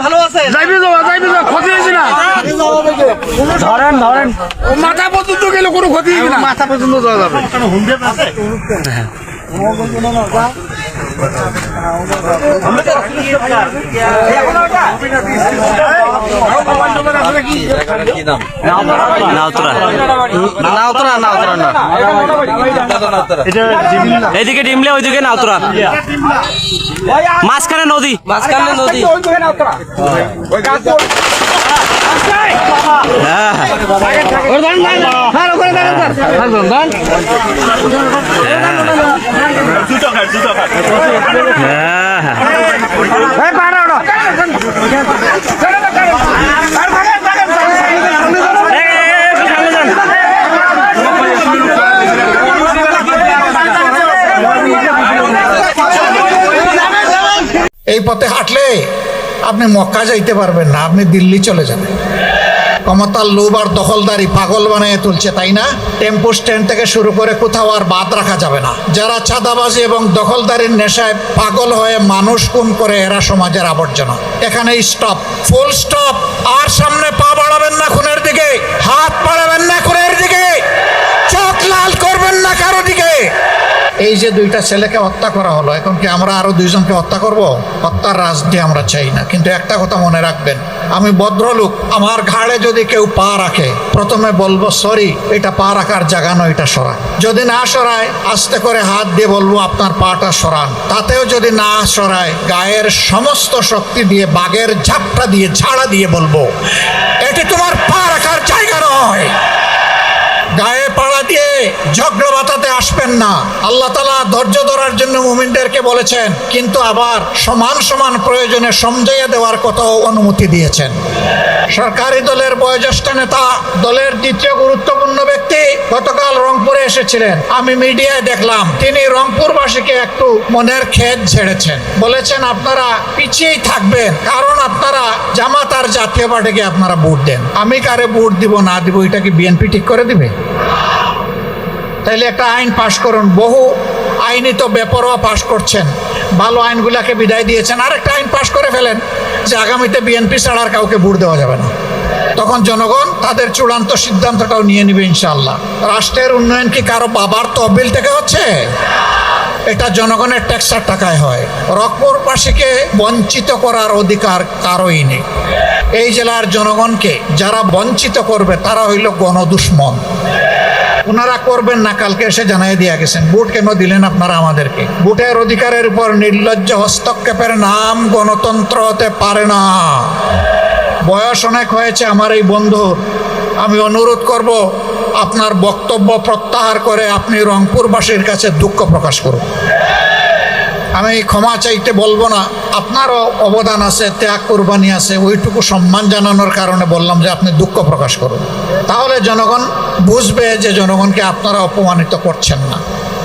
ভালো আছে ধরেন ধরেন মাথা পর্যন্ত গেলে কোনো ক্ষতি হবে না, মাথা পর্যন্ত যাওয়া যাবে। এইদিকে ডিমলে ওইদিকে নাওতরা, মাঝখানে নদী, মাঝখানে নদী। এই পথে হাঁটলে আপনি মক্কা যাইতে পারবেন না, আপনি দিল্লি চলে যাবেন। ক্ষমতার লোভ আর দখলদারি পাগল বানিয়ে তুলছে, তাই না? টেম্পো স্ট্যান্ড থেকে শুরু করে কোথাও আর বাদ রাখা যাবে না। যারা চাঁদাবাজি এবং দখলদারির নেশায় পাগল হয়ে মানুষ খুন করে, এরা সমাজের আবর্জনা। এখানে স্টপ, ফুল স্টপ। আর সামনে পা বাড়াবেন না খুনের দিকে, হাত বাড়াবেন না খুনের দিকে, চোখ লাল করবেন না কারো দিকে। এই যে দুইটা ছেলেকে হত্যা করা হলো, এখন কি আমরা আরো দুইজনকে হত্যা করব? হত্যার রাজনীতি আমরা চাই না। কিন্তু একটা কথা মনে রাখবেন, আমি ভদ্রলোক, আমার ঘাড়ে যদি কেউ পা রাখে, প্রথমে বলবো সরি, এটা পা রাখার জায়গা নয়, এটা সরান। যদি না সরায়, আস্তে করে হাত দিয়ে বলবো আপনার পাটা সরান। তাতেও যদি না সরায়, গায়ের সমস্ত শক্তি দিয়ে, বাঘের ঝাপটা দিয়ে, ঝাড়া দিয়ে বলবো এটি তোমার পা রাখার জায়গা নয়। গায়ে পাড়া দিয়ে ঝগড়া বাতাতে আসবেন না। আল্লাহ তাআলা ধৈর্য ধরার জন্য মুমিনদেরকে বলেছেন, কিন্তু আবার সমান সমান প্রয়োজনে সমঝাইয়া দেওয়ার কথাও অনুমতি দিয়েছেন। সরকারি দলের বয়োজ্যেষ্ঠ নেতা, দলের দ্বিতীয় গুরুত্বপূর্ণ ব্যক্তি গতকাল রংপুরে এসেছিলেন। আমি মিডিয়ায় দেখলাম তিনি রংপুরবাসীকে একটু মনের খেদ ঝেড়েছেন। বলেছেন আপনারা পিছিয়েই থাকবেন, কারণ আপনারা জামাত আর জাতীয় পার্টিকে আপনারা ভোট দেন। আমি কারে ভোট দিব না দিব এটা কি বিএনপি ঠিক করে দিবে? তাইলে একটা আইন পাশ করুন। বহু আইনই তো বেপরোয়া পাশ করছেন, ভালো আইনগুলাকে বিদায় দিয়েছেন। আরেকটা আইন পাশ করে ফেলেন যে আগামীতে বিএনপি ছাড়া আর কাউকে ভোট দেওয়া যাবে না। তখন জনগণ তাদের চূড়ান্ত সিদ্ধান্তটাও নিয়ে নিবে ইনশাআল্লাহ। রাষ্ট্রের উন্নয়ন কি কারো বাবার তহবিল থেকে হচ্ছে? এটা জনগণের ট্যাক্সের টাকায় হয়। রংপুরবাসীকে বঞ্চিত করার অধিকার কারোই নেই। এই জেলার জনগণকে যারা বঞ্চিত করবে তারা হইল গণদুশ্মন। ওনারা করবেন না, কালকে এসে জানাই দিয়ে গেছেন। ভোট কেন দিলেন আপনারা আমাদেরকে? ভোটের অধিকারের উপর নির্লজ্জ হস্তক্ষেপের নাম গণতন্ত্র হতে পারে না। বয়স অনেক হয়েছে আমার এই বন্ধুর, আমি অনুরোধ করব আপনার বক্তব্য প্রত্যাহার করে আপনি রংপুরবাসীর কাছে দুঃখ প্রকাশ করুন। আমি ক্ষমা চাইতে বলবো না, আপনারও অবদান আছে, ত্যাগ কোরবানি আছে, ওইটুকু সম্মান জানানোর কারণে বললাম যে আপনি দুঃখ প্রকাশ করুন। তাহলে জনগণ বুঝবে যে জনগণকে আপনারা অপমানিত করছেন না।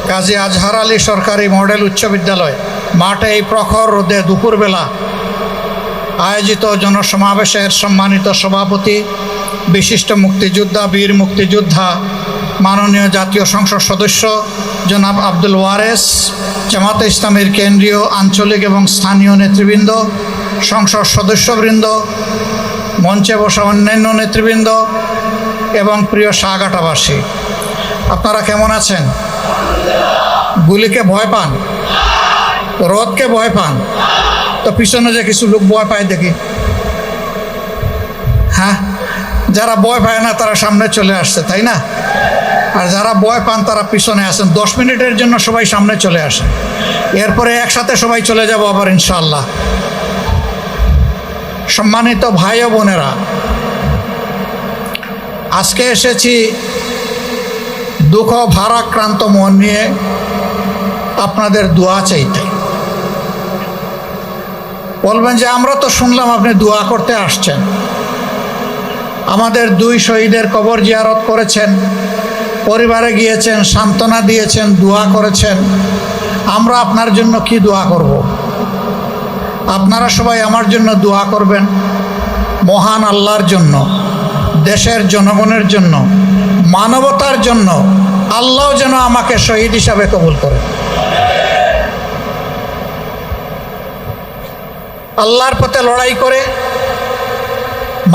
কাজী আজহার আলী সরকারি মডেল উচ্চ বিদ্যালয় মাঠে এই প্রখর রোদে দুপুরবেলা আয়োজিত জনসমাবেশের সম্মানিত সভাপতি, বিশিষ্ট মুক্তিযোদ্ধা, বীর মুক্তিযোদ্ধা, মাননীয় জাতীয় সংসদ সদস্য জনাব আব্দুল ওয়ারেস, জামাতে ইসলামীর কেন্দ্রীয়, আঞ্চলিক এবং স্থানীয় নেতৃবৃন্দ, সংসদ সদস্যবৃন্দ, মঞ্চে বসা অন্যান্য নেতৃবৃন্দ এবং প্রিয় সাগাটাবাসী, আপনারা কেমন আছেন? গুলিকে ভয় পান? রোদকে ভয় পান? তো পিছনে যে কিছু লোক ভয় পায় দেখি, হ্যাঁ, যারা ভয় পায় না তারা সামনে চলে আসছে, তাই না? আর যারা ভয় পান তারা পিছনে আসেন। 10 মিনিটের জন্য সবাই সামনে চলে আসেন, এরপরে একসাথে সবাই চলে যাব আবার ইনশাআল্লাহ। সম্মানিত ভাই ও বোনেরা, আজকে এসেছি দুঃখ ভারাক্রান্ত মন নিয়ে আপনাদের দোয়া চাইতে। বলবেন যে আমরা তো শুনলাম আপনি দোয়া করতে আসছেন, আমাদের 2 শহীদের কবর জিয়ারত করেছেন, পরিবারে গিয়েছেন, সান্ত্বনা দিয়েছেন, দোয়া করেছেন, আমরা আপনার জন্য কি দোয়া করব? আপনারা সবাই আমার জন্য দোয়া করবেন, মহান আল্লাহর জন্য দেশের জনগণের জন্য, মানবতার জন্য আল্লাহ যেন আমাকে শহীদ হিসাবে কবুল করে। আল্লাহর পথে লড়াই করে,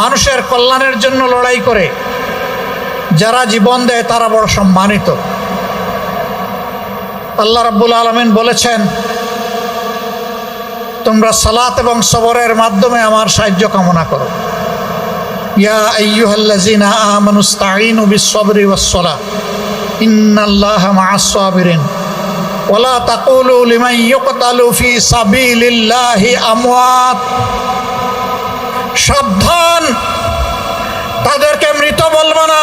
মানুষের কল্যাণের জন্য লড়াই করে যারা জীবন দেয় তারা বড় সম্মানিত। আল্লাহ রাব্বুল আলামিন বলেছেন, তোমরা সালাত এবং সবরের মাধ্যমে আমার সাহায্য কামনা করো। ইয়া আইয়ুহাল্লাযীনা আমানুস্তাঈনু বিস-সাবরি ওয়াস-সালাহ ইন্নাল্লাহা মা'আস-সাবিরিন ওয়ালা তাকুলু লিমান ইউকতালু ফি সাবিলিল্লাহি আমওয়াত। সাবধান, তাদেরকে মৃত বলবো না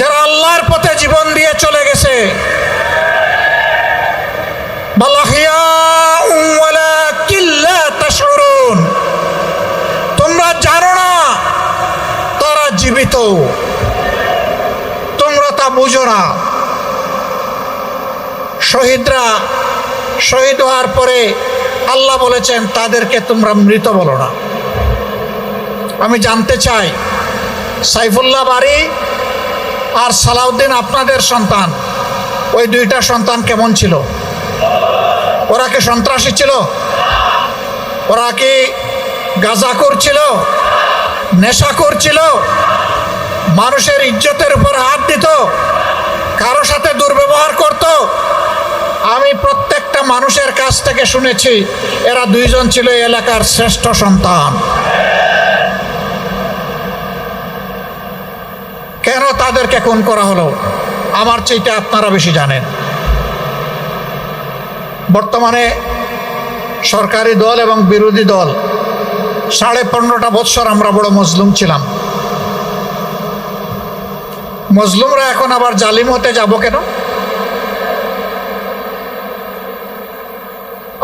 যারা আল্লাহর পথে জীবন দিয়ে চলে গেছে। বাল আহইয়াউন ওয়ালাকিন লা তাশউরুন, তোমরা জানো না তারা জীবিত, তোমরা তা বুঝো না। শহীদরা শহীদ হওয়ার পরে আল্লাহ বলেছেন তাদেরকে তোমরা মৃত বলো না। আমি জানতে চাই, সাইফুল্লাহ বারী আর সালাউদ্দিন আপনাদের সন্তান, ওই দুইটা সন্তান কেমন ছিল? ওরা কি সন্ত্রাসী ছিল? ওরা কি গাঁজাখোর ছিল? নেশাখোর ছিল? মানুষের ইজ্জতের উপর হাত দিত? কারো সাথে দুর্ব্যবহার করত? আমি প্রত্যেকটা মানুষের কাছ থেকে শুনেছি এরা দুইজন ছিল এই এলাকার শ্রেষ্ঠ সন্তান। কেন তাদেরকে খুন করা হলো আমার চাইতে আপনারা বেশি জানেন। বর্তমানে সরকারি দল এবং বিরোধী দল 15.5 বৎসর আমরা বড় মজলুম ছিলাম। মজলুমরা এখন আবার জালিম হতে যাব কেন?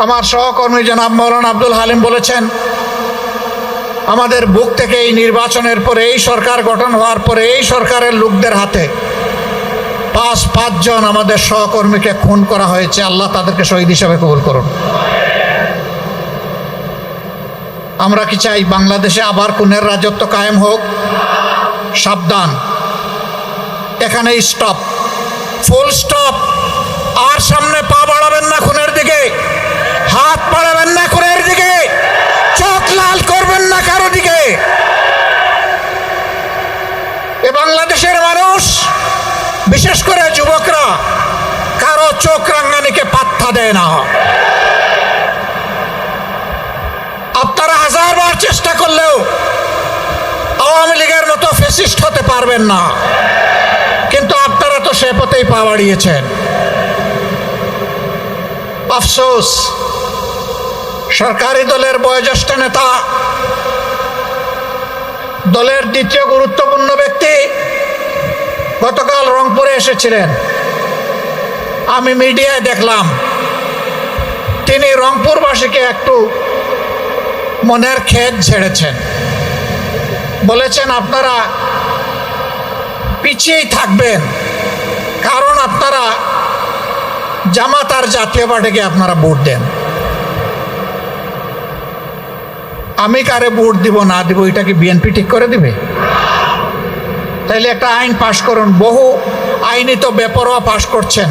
আমার সহকর্মী জনাব মৌলানা আব্দুল হালিম বলেছেন, আমাদের বুক থেকে এই নির্বাচনের পরে, এই সরকার গঠন হওয়ার পরে এই সরকারের লোকদের হাতে 5 জন আমাদের সহকর্মীকে খুন করা হয়েছে। আল্লাহ তাদেরকে শহীদ হিসাবে কবুল করুন। আমরা কি চাই বাংলাদেশে আবার খুনের রাজত্ব কায়েম হোক? সাবধান, এখানে স্টপ, ফুল স্টপ। আর সামনে পা বাড়াবেন না খুনের দিকে, হাত বাড়াবেন না খুনের দিকে, চোখ লাল করবেন না কারো দিকে। এ বাংলাদেশের মানুষ, বিশেষ করে যুবকরা, কারো চোখ রাঙ্গানিকে পাত্তা দেয় না। আপনারা 1000 বার চেষ্টা করলেও আওয়ামী লীগের মতো ফ্যাসিস্ট হতে পারবেন না, কিন্তু আপনারা তো সে পথেই পা বাড়িয়েছেন। আফসোস, সরকারি দলের বয়োজ্যেষ্ঠ নেতা, দলের দ্বিতীয় গুরুত্বপূর্ণ ব্যক্তি গতকাল রংপুরে এসেছিলেন। আমি মিডিয়ায় দেখলাম তিনি রংপুরবাসীকে একটু মনের খেদ ঝেড়েছেন। বলেছেন আপনারা পিছিয়েই থাকবেন, কারণ আপনারা জামাত আর জাতীয় পার্টিকে আপনারা ভোট দেন। আমি কারে ভোট দিব না দিব এটা কি বিএনপি ঠিক করে দিবে? তাইলে একটা আইন পাশ করুন। বহু আইনই তো বেপরোয়া পাশ করছেন,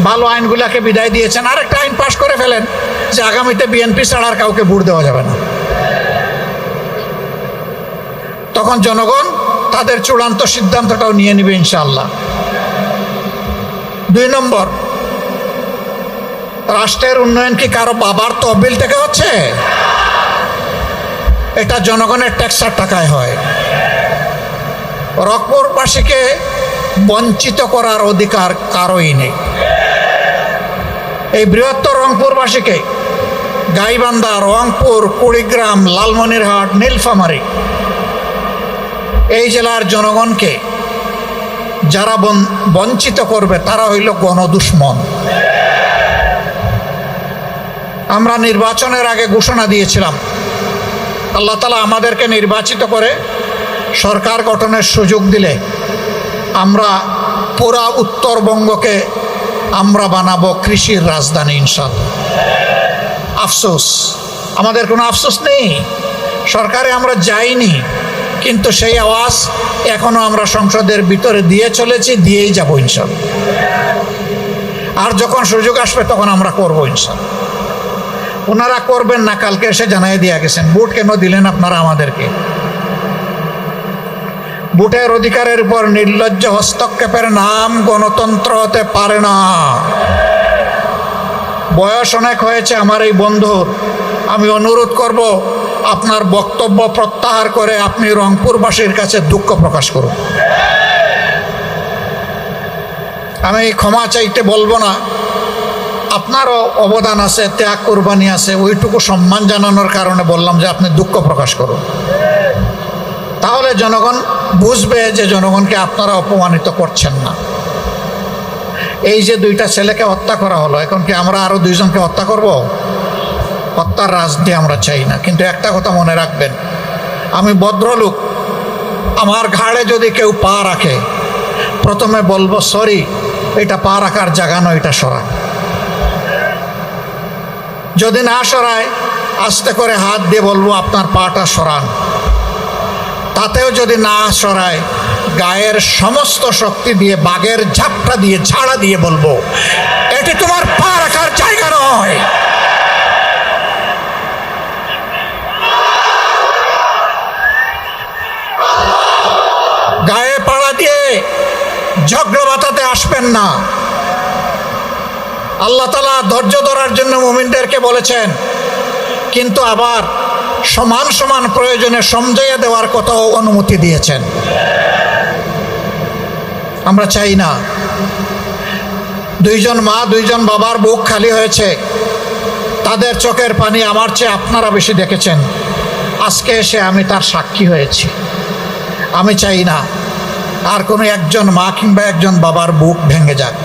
ভালো আইনগুলাকে বিদায় দিয়েছেন। আর একটা আইন পাশ করে ফেলেন যে আগামীতে বিএনপি ছাড়া আর কাউকে ভোট দেওয়া যাবে না। তখন জনগণ তাদের চূড়ান্ত সিদ্ধান্তটাও নিয়ে নেবে ইনশাআল্লাহ। 2 নম্বর, রাষ্ট্রের উন্নয়ন কি কারো বাবার তহবিল থেকে হচ্ছে? এটা জনগণের ট্যাক্সের টাকায় হয়। রংপুরবাসীকে বঞ্চিত করার অধিকার কারোই নেই। এই বৃহত্তর রংপুরবাসীকে গাইবান্ধা, রংপুর, কুড়িগ্রাম, লালমনিরহাট, নীলফামারী, এই জেলার জনগণকে যারা বঞ্চিত করবে তারা হইল গণদুশ্মন। আমরা নির্বাচনের আগে ঘোষণা দিয়েছিলাম, আল্লাহ তাআলা আমাদেরকে নির্বাচিত করে সরকার গঠনের সুযোগ দিলে আমরা পুরা উত্তরবঙ্গকে আমরা বানাবো কৃষির রাজধানী ইনশাআল্লাহ। আফসোস, আমাদের কোনো আফসোস নেই, সরকারে আমরা যাইনি, কিন্তু সেই আওয়াজ এখনো আমরা সংসদের ভিতরে দিয়ে চলেছি, দিয়েই যাবো ইনশাল্লাহ। আর যখন সুযোগ আসবে তখন আমরা করবো ইনশাল্লাহ। ওনারা করবেন না, কালকে এসে জানাই দিয়ে গেছেন। ভোট কেন দিলেন আপনারা আমাদেরকে? ভোটের অধিকারের উপর নির্লজ্জ হস্তক্ষেপের নাম গণতন্ত্র হতে পারে না। বয়স অনেক হয়েছে আমার এই বন্ধুর, আমি অনুরোধ করব আপনার বক্তব্য প্রত্যাহার করে আপনি রংপুরবাসীর কাছে দুঃখ প্রকাশ করুন। আমি ক্ষমা চাইতে বলবো না, আপনারও অবদান আছে, ত্যাগ কোরবানি আছে, ওইটুকু সম্মান জানানোর কারণে বললাম যে আপনি দুঃখ প্রকাশ করুন। তাহলে জনগণ বুঝবে যে জনগণকে আপনারা অপমানিত করছেন না। এই যে দুইটা ছেলেকে হত্যা করা হলো, এখন কি আমরা আরো দুইজনকে হত্যা করব? হত্যার রাজনীতি আমরা চাই না। কিন্তু একটা কথা মনে রাখবেন, আমি ভদ্রলোক, আমার ঘাড়ে যদি কেউ পা রাখে প্রথমে বলবো সরি, এটা পা রাখার জায়গা নয়, এটা সরায়। যদি না সরায় আস্তে করে হাত দিয়ে বলবো আপনার পাটা সরান। তাতেও যদি না সরায় গায়ের সমস্ত শক্তি দিয়ে বাঘের ঝাপটা দিয়ে ঝাড়া দিয়ে বলবো এটি তোমার পা রাখার জায়গা নয়। গায়ে পাড়া দিয়ে ঝগড়া বাতাতে আসবেন না। আল্লাহ তাআলা ধৈর্য ধরার জন্য মুমিনদেরকে বলেছেন, কিন্তু আবার সমান সমান প্রয়োজনে সমঝাইয়া দেওয়ার কথাও অনুমতি দিয়েছেন। আমরা চাই না দুইজন মা দুইজন বাবার বুক খালি হয়েছে, তাদের চোখের পানি আমার চেয়ে আপনারা বেশি দেখেছেন। আজকে এসে আমি তার সাক্ষী হয়েছি। আমি চাই না আর কোনো একজন মা কিংবা একজন বাবার বুক ভেঙে যাক।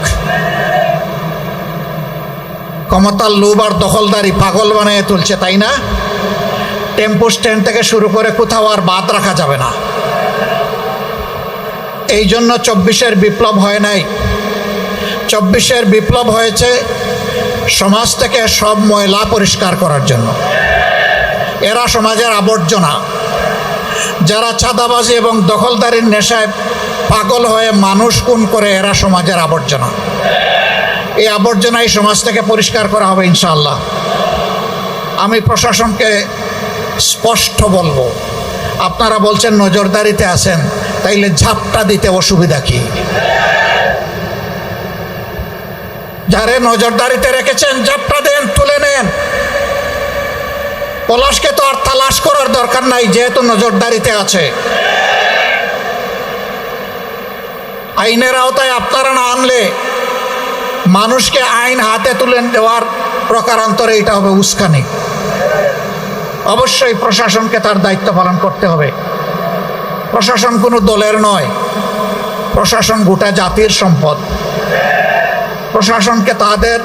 ক্ষমতার লোভ আর দখলদারি পাগল বানিয়ে তুলছে, তাই না? টেম্পো স্ট্যান্ড থেকে শুরু করে কোথাও আর বাদ রাখা যাবে না। এই জন্য 24-এর বিপ্লব হয় নাই। 24-এর বিপ্লব হয়েছে সমাজ থেকে সব ময়লা পরিষ্কার করার জন্য। এরা সমাজের আবর্জনা। যারা চাঁদাবাজি এবং দখলদারির নেশায় পাগল হয়ে মানুষ খুন করে, এরা সমাজের আবর্জনা। এই আবর্জনা এই সমাজ থেকে পরিষ্কার করা হবে ইনশাআল্লাহ। আমি প্রশাসনকে স্পষ্ট বলবো, আপনারা বলছেন নজরদারিতে আছেন, তাইলে ঝাপটা দিতে অসুবিধা কি? যারে নজরদারিতে রেখেছেন ঝাপটা দেন, তুলে নেন। পলাশকে তো আর তালাশ করার দরকার নাই, যেহেতু নজরদারিতে আছে। আইনের আওতায় আপনারা না আনলে মানুষকে আইন হাতে তুলে দেওয়ার প্রকারান্তরে এটা হবে উস্কানি। অবশ্যই প্রশাসনকে তার দায়িত্ব পালন করতে হবে। প্রশাসন কোনো দলের নয়, প্রশাসন গোটা জাতির সম্পদ। প্রশাসনকে তাদের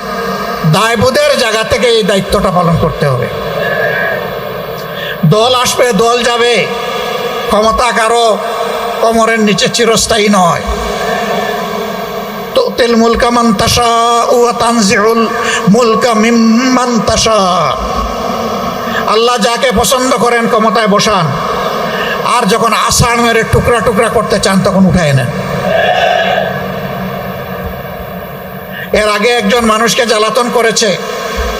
দায়বোধের জায়গা থেকে এই দায়িত্বটা পালন করতে হবে। দল আসবে, দল যাবে, ক্ষমতা কারো কোমরের নিচে চিরস্থায়ী নয়। তুতিল মুলকা মান তাশা ওয়া তানজিউল মুলকা মিম্মান তাশা। আল্লাহ যাকে পছন্দ করেন ক্ষমতায় বসান, আর যখন আষাঢ় মেরে টুকরা টুকরা করতে চান তখন উঠায় নেন। এর আগে একজন মানুষকে জ্বালাতন করেছে,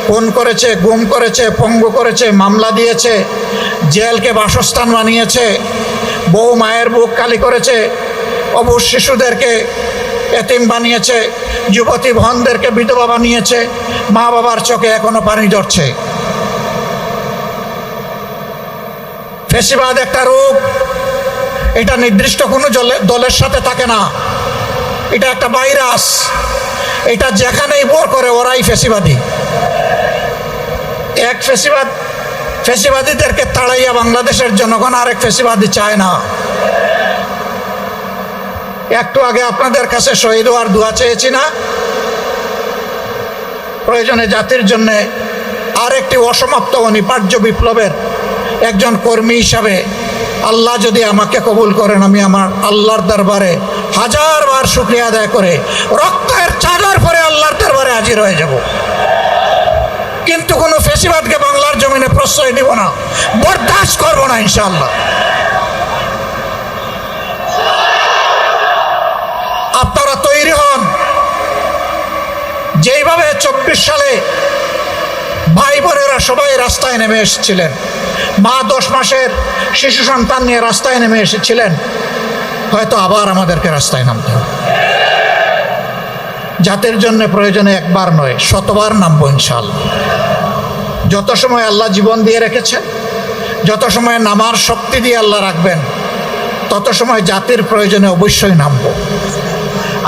খুন করেছে, গুম করেছে, পঙ্গু করেছে, মামলা দিয়েছে, জেলকে বাসস্থান বানিয়েছে, বউ মায়ের বুক খালি করেছে, অবুঝ শিশুদেরকে এতিম বানিয়েছে, যুবতী বোনদেরকে বিধবা বানিয়েছে, মা বাবার চোখে এখনো পানি ঝরছে। ফ্যাসিবাদ একটা রূপ, এটা নির্দিষ্ট কোনো দলের সাথে থাকে না। এটা একটা ভাইরাস, এটা যেখানেই ভর করে ওরাই ফ্যাসিবাদী। এক ফ্যাসিবাদীদেরকে তাড়াইয়া বাংলাদেশের জনগণ আরেক ফ্যাসিবাদী চায় না। একটু আগে আপনাদের কাছে শহীদ হওয়ার দোয়া চেয়েছি না? প্রয়োজনে জাতির জন্য আরেকটি অসমাপ্ত অনিবার্য বিপ্লবের একজন কর্মী হিসাবে আল্লাহ যদি আমাকে কবুল করেন, আমি আমার আল্লাহর দরবারে হাজারবার শুকরিয়া আদায় করে রক্তের চাদর পরে আল্লাহর দরবারে হাজির হয়ে যাব। কিন্তু কোনো ফ্যাসিবাদকে বাংলার জমিনে প্রশ্রয় দেব না, বরদাস্ত করব না ইনশাআল্লাহ। যেভাবে 24 সালে ভাই বোনেরা সবাই রাস্তায় নেমে এসেছিলেন, মা 10 মাসের শিশু সন্তান নিয়ে রাস্তায় নেমে এসেছিলেন, হয়তো আবার আমাদেরকে রাস্তায় নামতে হবে। জাতির জন্য প্রয়োজনে একবার নয়, শতবার নামবো ইনশাআল্লাহ। যত সময় আল্লাহ জীবন দিয়ে রেখেছেন, যত সময় নামার শক্তি দিয়ে আল্লাহ রাখবেন, তত সময় জাতির প্রয়োজনে অবশ্যই নামবো।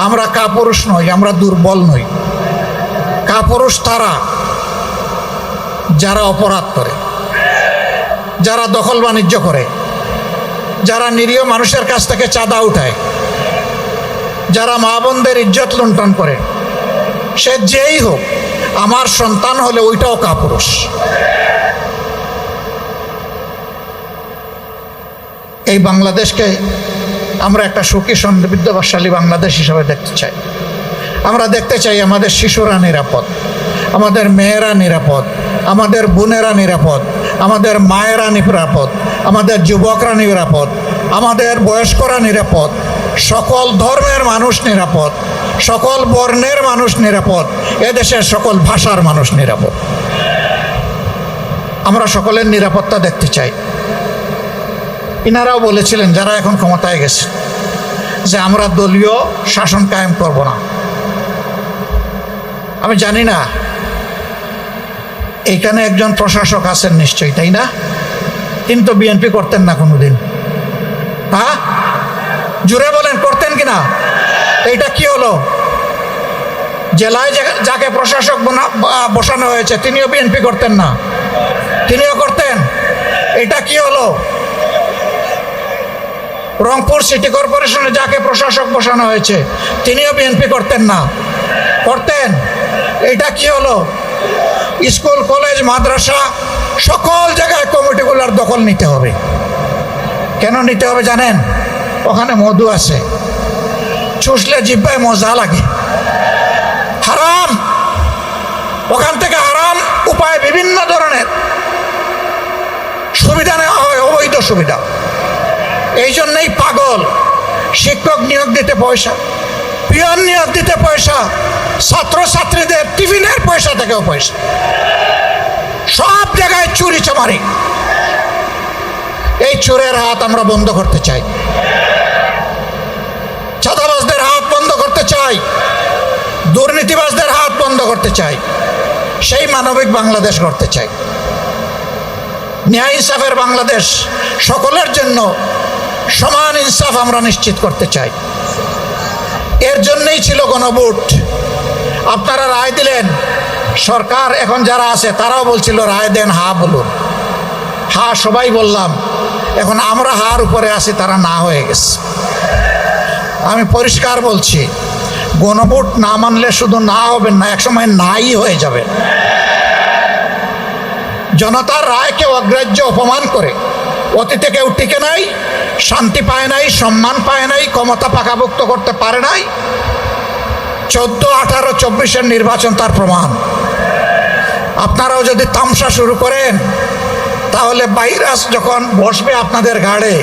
আমরা কাপুরুষ নই, আমরা দুর্বল নই। কাপুরুষ তারা যারা অপরাধ করে, যারা দখল বাণিজ্য করে, যারা নিরীহ মানুষের কাছ থেকে চাঁদা উঠায়, যারা মা বোনদের ইজ্জত লুণ্ঠন করে। সে যেই হোক, আমার সন্তান হলে ওইটাও কাপুরুষ। এই বাংলাদেশকে আমরা একটা সুখী সমৃদ্ধশালী বাংলাদেশ হিসাবে দেখতে চাই। আমরা দেখতে চাই আমাদের শিশুরা নিরাপদ, আমাদের মেয়েরা নিরাপদ, আমাদের বোনেরা নিরাপদ, আমাদের মায়েরা নিরাপদ, আমাদের যুবকরা নিরাপদ, আমাদের বয়স্করা নিরাপদ, সকল ধর্মের মানুষ নিরাপদ, সকল বর্ণের মানুষ নিরাপদ, এদেশের সকল ভাষার মানুষ নিরাপদ। আমরা সকলের নিরাপত্তা দেখতে চাই। ইনারাও বলেছিলেন, যারা এখন ক্ষমতায় গেছে, যে আমরা দলীয় শাসন কায়েম করব না। আমি জানি না এইখানে একজন প্রশাসক আছেন নিশ্চয়ই, তাই না? কিন্তু বিএনপি করতেন না কোনোদিন। হ্যাঁ, জুড়ে বলেন, করতেন কিনা? এইটা কি হলো? জেলায় যাকে প্রশাসক বসানো হয়েছে তিনিও বিএনপি করতেন না, তিনিও করতেন। এটা কি হলো? রংপুর সিটি কর্পোরেশনে যাকে প্রশাসক বসানো হয়েছে তিনিও বিএনপি করতেন না, করতেন। এটা কি হলো? স্কুল কলেজ মাদ্রাসা সকল জায়গায় কমিটিগুলোর দখল নিতে হবে। কেন নিতে হবে জানেন? ওখানে মধু আছে, চুষলে জিহ্বায় মজা লাগে। হারাম, ওখান থেকে হারাম উপায় বিভিন্ন ধরনের সুবিধা নেওয়া হয়, অবৈধ সুবিধা। এই জন্যই পাগল। শিক্ষক নিয়োগ দিতে পয়সা, পিয়ন নিয়োগ দিতে পয়সা, ছাত্রছাত্রীদের টিফিনের পয়সা থেকেও পয়সা, সব জায়গায় চুরি চামারি। এই চোরের হাত আমরা বন্ধ করতে চাই, চাঁদাবাজদের হাত বন্ধ করতে চাই, দুর্নীতিবাজদের হাত বন্ধ করতে চাই। সেই মানবিক বাংলাদেশ গড়তে চাই, ন্যায় ইনসাফের বাংলাদেশ, সকলের জন্য সমান ইনসাফ আমরা নিশ্চিত করতে চাই। এর জন্যই ছিল গণভোট। আপনারা রায় দিলেন, সরকার এখন যারা আছে তারাও বলছিল রায় দেন, হা বলুন। হা সবাই বললাম, এখন আমরা হার উপরে আছি, তারা না হয়ে গেছে। আমি পরিষ্কার বলছি, গণভোট না মানলে শুধু না হবেন না, একসময় নাই হয়ে যাবে। জনতার রায়কে অগ্রাহ্য অপমান করে অতীতে কেউ টিকে নাই, শান্তি পায় নাই, সম্মান পায় নাই, ক্ষমতা পাকাভুক্ত করতে পারে নাই। 14, 18, 24-এর নির্বাচন তার প্রমাণ। আপনারাও যদি তামসা শুরু করেন, তাহলে ভাইরাস যখন বসবে আপনাদের ঘাড়ে,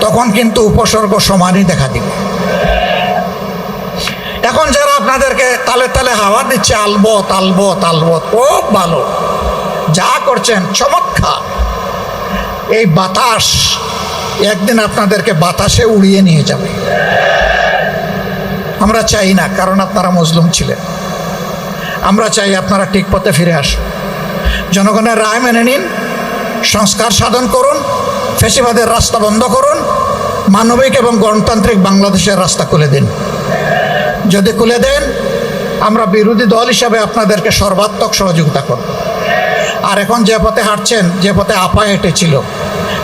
তখন কিন্তু উপসর্গ সমানই দেখা দিবে। এখন যারা আপনাদেরকে তালে তালে হাওয়া দিচ্ছে, আলবত আলবত আলবত, খুব ভালো, যা করছেন চমৎকার। এই বাতাস একদিন আপনাদেরকে বাতাসে উড়িয়ে নিয়ে যাবে। আমরা চাই না, কারণ আপনারা মজলুম ছিলেন। আমরা চাই আপনারা ঠিক পথে ফিরে আসুন, জনগণের রায় মেনে নিন, সংস্কার সাধন করুন, ফ্যাসিবাদের রাস্তা বন্ধ করুন, মানবিক এবং গণতান্ত্রিক বাংলাদেশের রাস্তা খুলে দিন। যদি খুলে দেন, আমরা বিরোধী দল হিসাবে আপনাদেরকে সর্বাত্মক সহযোগিতা করব। আর এখন যে পথে হাঁটছেন, যে পথে আপা হেঁটেছিল,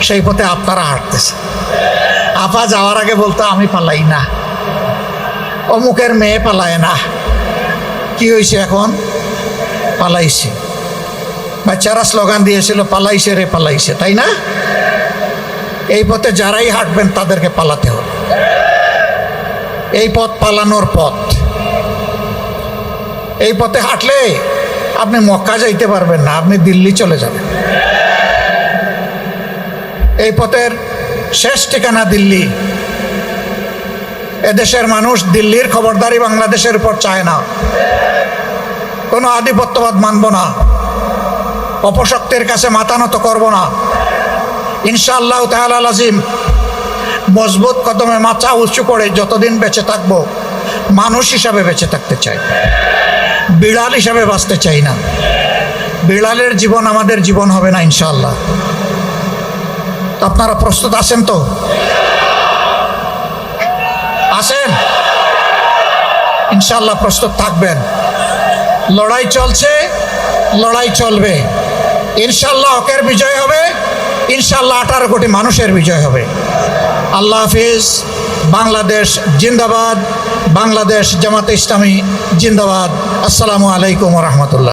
সেই পথে আপনারা হাঁটতেছে। আপা যাওয়ার আগে বলতো, আমি পালাই না, অমুকের মেয়ে পালায় না। কি হয়েছে এখন? পালাইছে। বাচ্চারা স্লোগান দিয়েছিল, পালাইছে রে পালাইছে, তাই না? এই পথে যারাই হাঁটবেন তাদেরকে পালাতে হবে। এই পথ পালানোর পথ। এই পথে হাঁটলে আপনি মক্কা যাইতে পারবেন না, আপনি দিল্লি চলে যাবেন। এই পথের শেষ ঠিকানা দিল্লি। এদেশের মানুষ দিল্লির খবরদারি বাংলাদেশের উপর চায় না। কোনো আধিপত্যবাদ মানব না, অপশক্তির কাছে মাথা নত করব না। ইনশাআল্লাহ তাআলা আজিম মজবুত কদমে মাথা উঁচু করে যতদিন বেঁচে থাকবো মানুষ হিসাবে বেঁচে থাকতে চাই, বিড়াল হিসাবে বাঁচতে চাই না। বিড়ালের জীবন আমাদের জীবন হবে না ইনশাআল্লাহ। তো আপনারা প্রস্তুত আছেন তো? আছেন? ইনশাআল্লাহ প্রস্তুত থাকবেন। লড়াই চলছে, লড়াই চলবে। ইনশাআল্লাহ হকের বিজয় হবে, ইনশাআল্লাহ 18 কোটি মানুষের বিজয় হবে। আল্লাহ হাফিজ। বাংলাদেশ জিন্দাবাদ, বাংলাদেশ জামাতে ইসলামী জিন্দাবাদ। আসসালামু আলাইকুম ওয়া রাহমাতুল্লাহ।